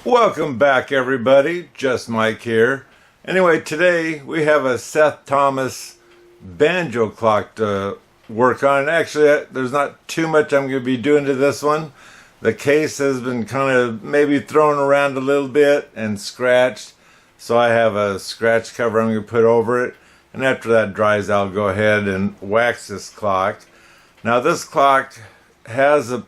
Welcome back, everybody. Just Mike here. Anyway, today we have a Seth Thomas banjo clock to work on. Actually, there's not too much I'm going to be doing to this one. The case has been kind of maybe thrown around a little bit and scratched, so I have a scratch cover I'm going to put over it. And after that dries, I'll go ahead and wax this clock. Now, this clock has a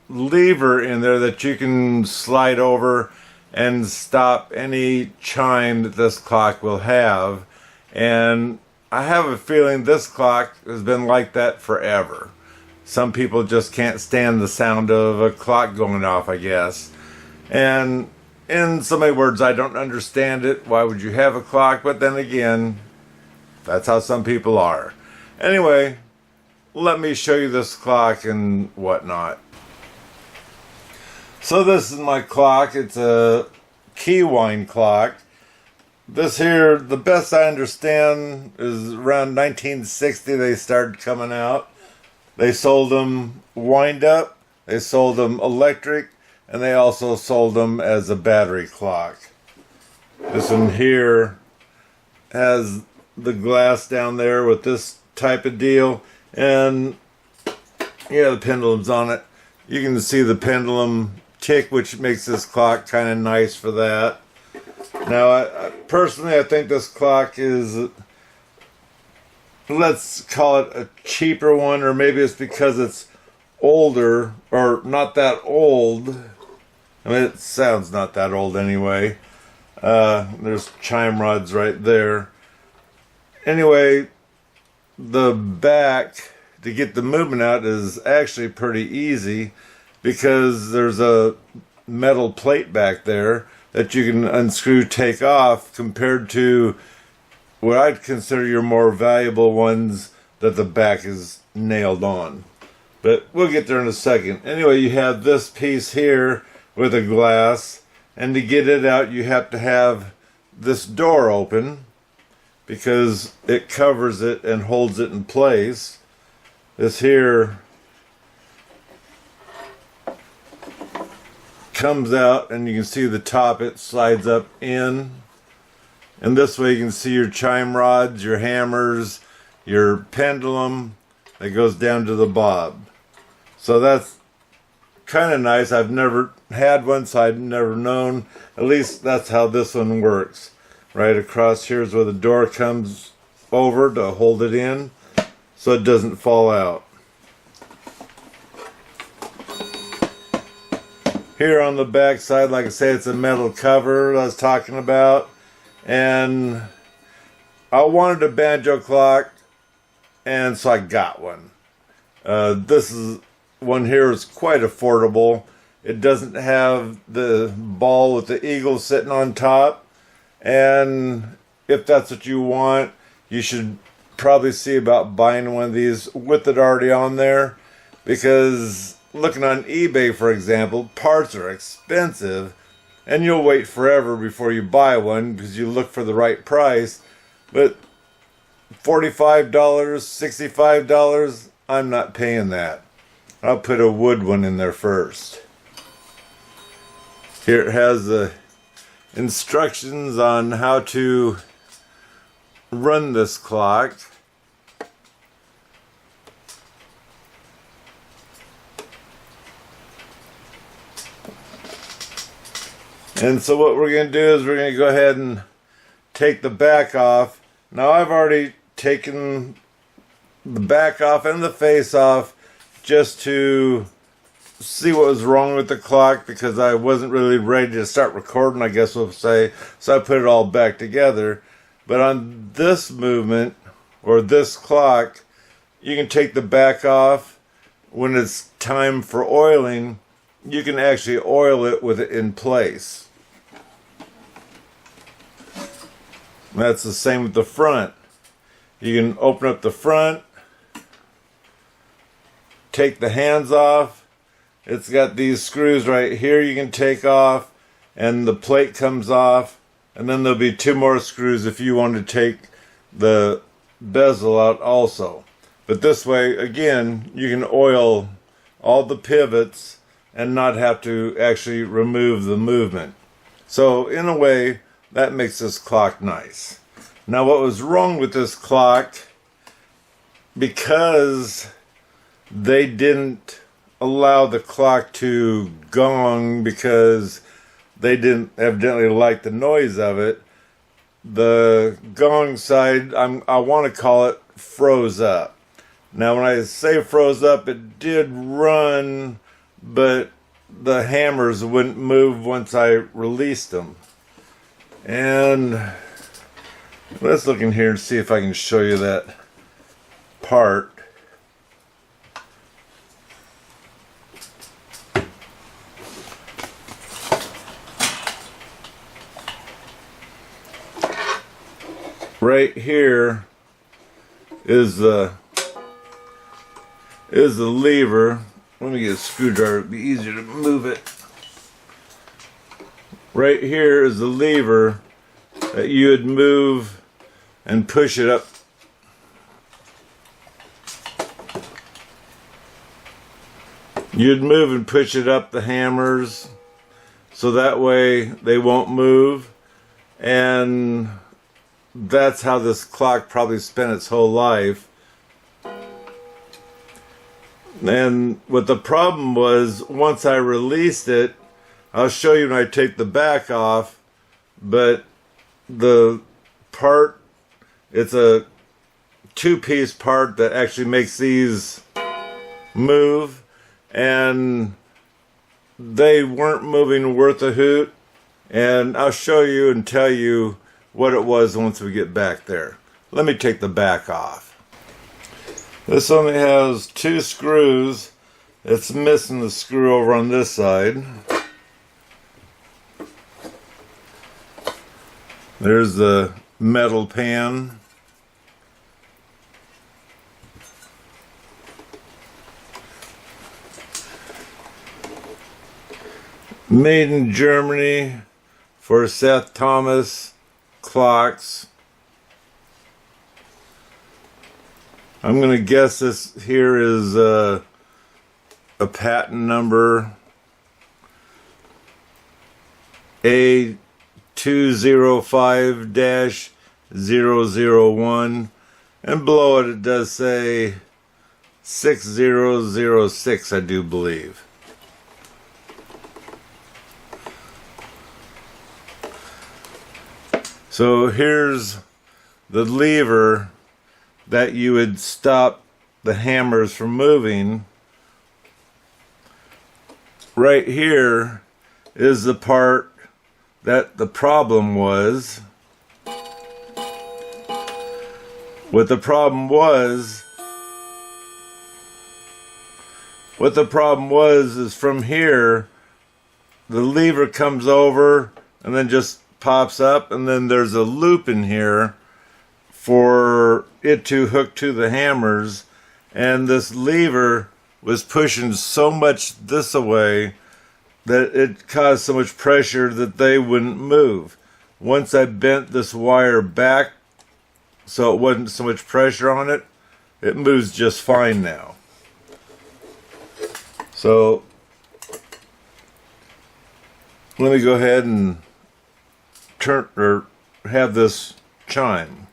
lever in there that you can slide over and stop any chime that this clock will have, and I have a feeling this clock has been like that forever. Some people just can't stand the sound of a clock going off, I guess, and in so many words, I don't understand it. Why would you have a clock? But then again, that's how some people are. Anyway, let me show you this clock and whatnot. So this is my clock. It's a key wind clock. This here, the best I understand, is around 1960 they started coming out. They sold them wind up, they sold them electric, and they also sold them as a battery clock. This one here has the glass down there with this type of deal, and yeah, the pendulum's on it. You can see the pendulum tick, which makes this clock kind of nice for that. Now, I personally, I think this clock is, let's call it a cheaper one, or maybe it's because it's older, or not that old. I mean, it sounds not that old anyway. There's chime rods right there. Anyway, the back to get the movement out is actually pretty easy, because there's a metal plate back there that you can unscrew, take off, compared to what I'd consider your more valuable ones that the back is nailed on. But we'll get there in a second. Anyway, you have this piece here with a glass, and to get it out you have to have this door open because it covers it and holds it in place. This here comes out, and you can see the top, it slides up in, and this way you can see your chime rods, your hammers, your pendulum that goes down to the bob. So that's kind of nice. I've never had one, so I've never known. At least that's how this one works. Right across here is where the door comes over to hold it in so it doesn't fall out. Here on the back side, like I say, it's a metal cover that I was talking about. And I wanted a banjo clock, and so I got one. This is one here is quite affordable. It doesn't have the ball with the eagle sitting on top. And if that's what you want, you should probably see about buying one of these with it already on there, because looking on eBay, for example, parts are expensive, and you'll wait forever before you buy one because you look for the right price. But $45, $65, I'm not paying that. I'll put a wood one in there first. Here it has the instructions on how to run this clock. And so what we're going to do is we're going to go ahead and take the back off. Now, I've already taken the back off and the face off just to see what was wrong with the clock, because I wasn't really ready to start recording, I guess we'll say. So I put it all back together. But on this movement, or this clock, you can take the back off. When it's time for oiling, you can actually oil it with it in place. That's the same with the front. You can open up the front, take the hands off. It's got these screws right here you can take off, and the plate comes off, and then there'll be two more screws if you want to take the bezel out also. But this way, again, you can oil all the pivots and not have to actually remove the movement. So in a way, that makes this clock nice. Now what was wrong with this clock, because they didn't allow the clock to gong because they didn't evidently like the noise of it, the gong side, I want to call it, froze up. Now when I say froze up, it did run, but the hammers wouldn't move once I released them. And let's look in here and see if I can show you that part. Right here is the lever. Let me get a screwdriver, it'd be easier to move it. Right here is the lever that you would move and push it up. You'd move and push it up the hammers so that way they won't move. And that's how this clock probably spent its whole life. And what the problem was, once I released it, I'll show you when I take the back off, but the part, it's a two-piece part that actually makes these move, and they weren't moving worth a hoot. And I'll show you and tell you what it was once we get back there. Let me take the back off. This only has 2 screws. It's missing the screw over on this side. There's the metal pan. Made in Germany for Seth Thomas clocks. I'm going to guess this here is a patent number A205-001, and below it does say 6006, I do believe. So here's the lever that you would stop the hammers from moving. Right here is the part that the problem was. What the problem was is from here, the lever comes over and then just pops up, and then there's a loop in here for it to hook to the hammers, and this lever was pushing so much this away that it caused so much pressure that they wouldn't move. Once I bent this wire back so it wasn't so much pressure on it, it moves just fine now. So let me go ahead and turn or have this chime.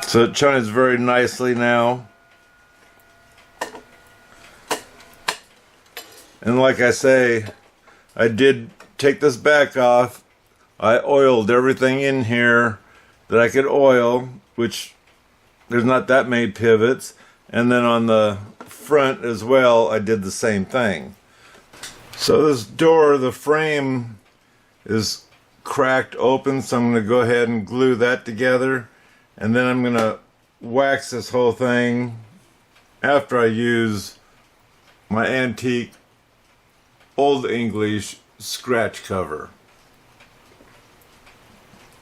So it chimes very nicely now. And like I say, I did take this back off. I oiled everything in here that I could oil, which there's not that many pivots. And then on the front as well, I did the same thing. So this door, the frame is cracked open, so I'm going to go ahead and glue that together. And then I'm going to wax this whole thing after I use my antique Old English scratch cover.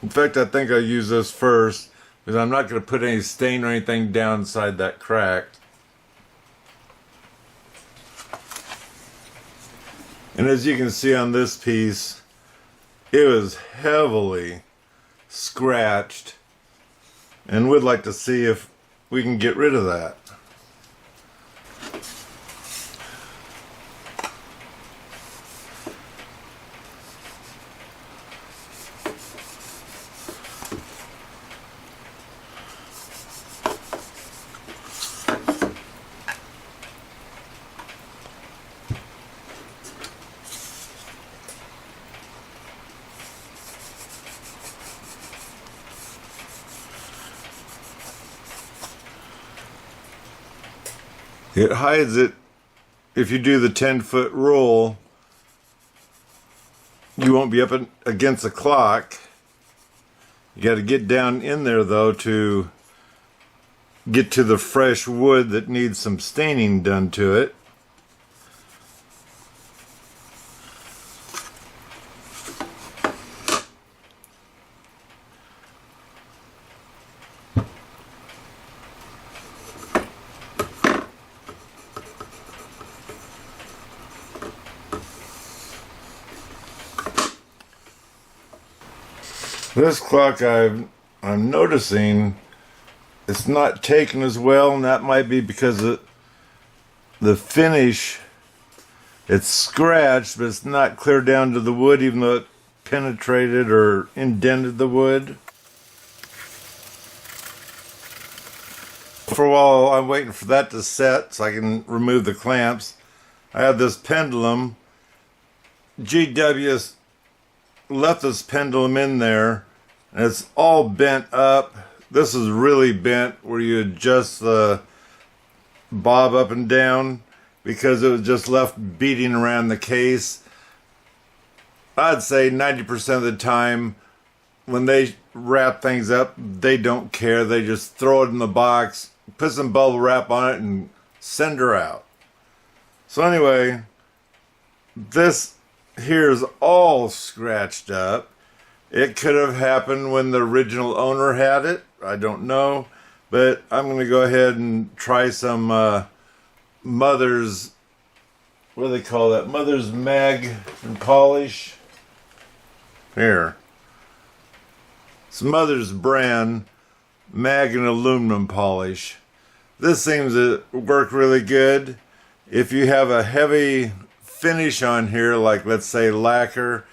In fact, I think I'll use this first because I'm not going to put any stain or anything down inside that crack. And as you can see on this piece, it was heavily scratched. And would like to see if we can get rid of that. It hides it. If you do the 10-foot rule, you won't be up against the clock. You got to get down in there though to get to the fresh wood that needs some staining done to it. This clock I'm noticing it's not taken as well, and that might be because of the finish. It's scratched, but it's not clear down to the wood, even though it penetrated or indented the wood. For a while I'm waiting for that to set so I can remove the clamps. I have this pendulum. GW left this pendulum in there, and it's all bent up. This is really bent where you adjust the bob up and down because it was just left beating around the case. I'd say 90% of the time when they wrap things up, they don't care. They just throw it in the box, put some bubble wrap on it, and send her out. So anyway, this here is all scratched up. It could have happened when the original owner had it. I don't know. But I'm going to go ahead and try some Mother's, what do they call that? Mother's mag and polish. Here. It's Mother's brand mag and aluminum polish. This seems to work really good. If you have a heavy finish on here, like let's say lacquer,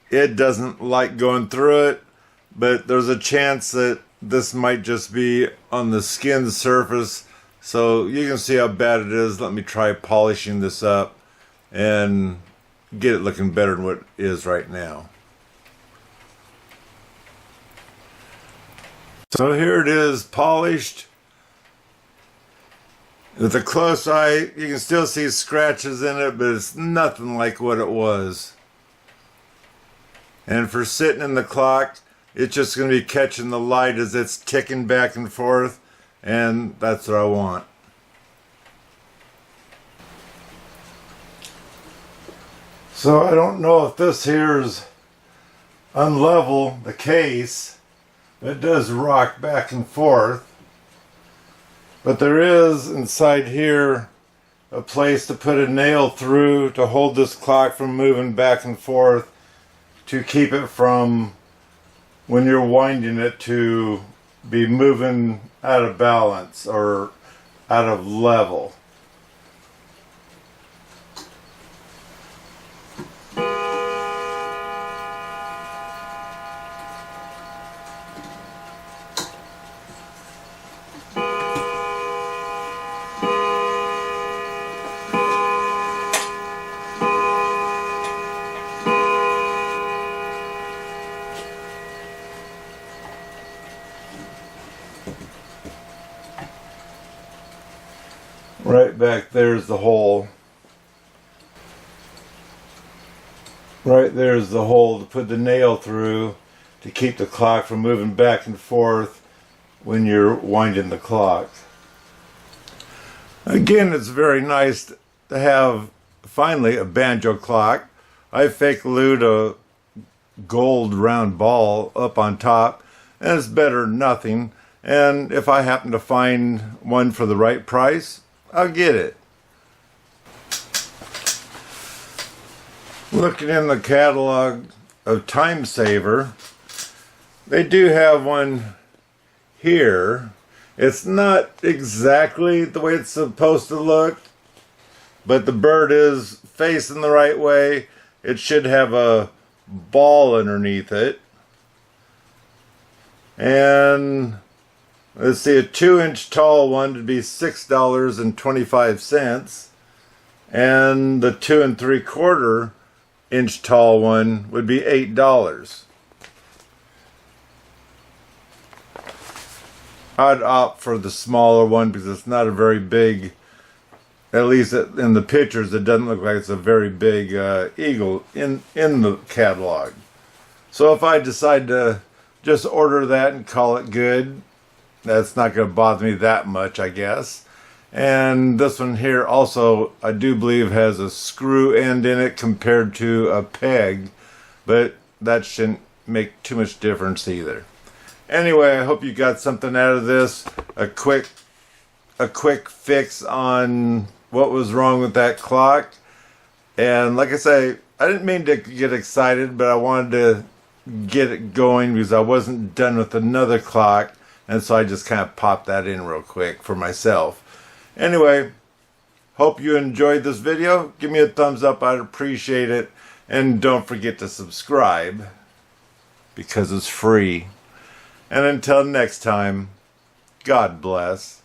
it doesn't like going through it, but there's a chance that this might just be on the skin surface, so you can see how bad it is. Let me try polishing this up and get it looking better than what it is right now. So here it is, polished. With a close eye, you can still see scratches in it, but it's nothing like what it was. And for sitting in the clock, it's just going to be catching the light as it's ticking back and forth, and that's what I want. So I don't know if this here is unlevel the case. It does rock back and forth. But there is inside here a place to put a nail through to hold this clock from moving back and forth, to keep it from, when you're winding it, to be moving out of balance or out of level. Right back there's the hole. Right there's the hole to put the nail through to keep the clock from moving back and forth when you're winding the clock. Again, it's very nice to have finally a banjo clock. I fake glued a gold round ball up on top, and it's better than nothing. And if I happen to find one for the right price, I'll get it. Looking in the catalog of Time Saver, they do have one here, It's not exactly the way it's supposed to look, but the bird is facing the right way. It should have a ball underneath it. And let's see, a 2-inch tall one would be $6.25. And the 2 3/4 inch tall one would be $8. I'd opt for the smaller one because it's not a very big, at least in the pictures, it doesn't look like it's a very big eagle in the catalog. So if I decide to just order that and call it good, that's not going to bother me that much, I guess. And this one here also, I do believe, has a screw end in it compared to a peg, but that shouldn't make too much difference either. Anyway, I hope you got something out of this. A quick fix on what was wrong with that clock. And like I say, I didn't mean to get excited, but I wanted to get it going because I wasn't done with another clock, and so I just kind of popped that in real quick for myself. Anyway, hope you enjoyed this video. Give me a thumbs up, I'd appreciate it. And don't forget to subscribe because it's free. And until next time, God bless.